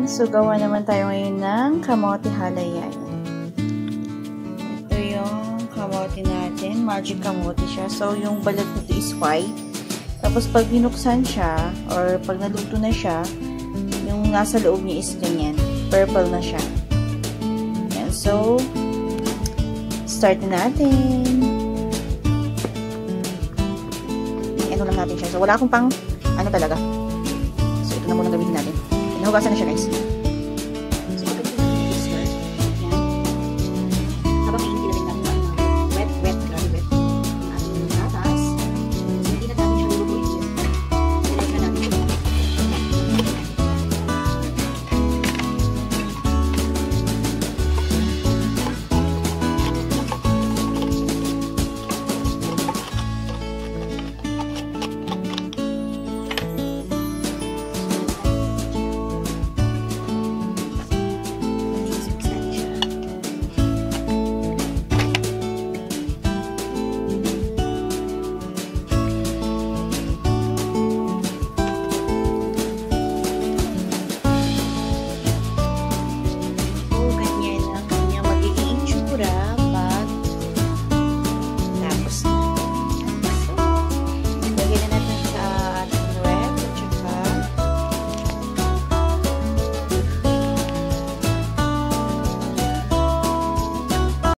So, gawa naman tayo ngayon ng kamote halayan. Ito yung kamote natin. Magic kamote siya. So, yung balat nito is white. Tapos, pag binuksan siya, or pag naluto na siya, yung nasa loob niya is ganyan. Purple na siya. Yan. So, start na natin. Ano lang natin siya. So, wala akong pang, ano talaga. So, ito na muna gamitin natin. Nahugasan na siya, guys.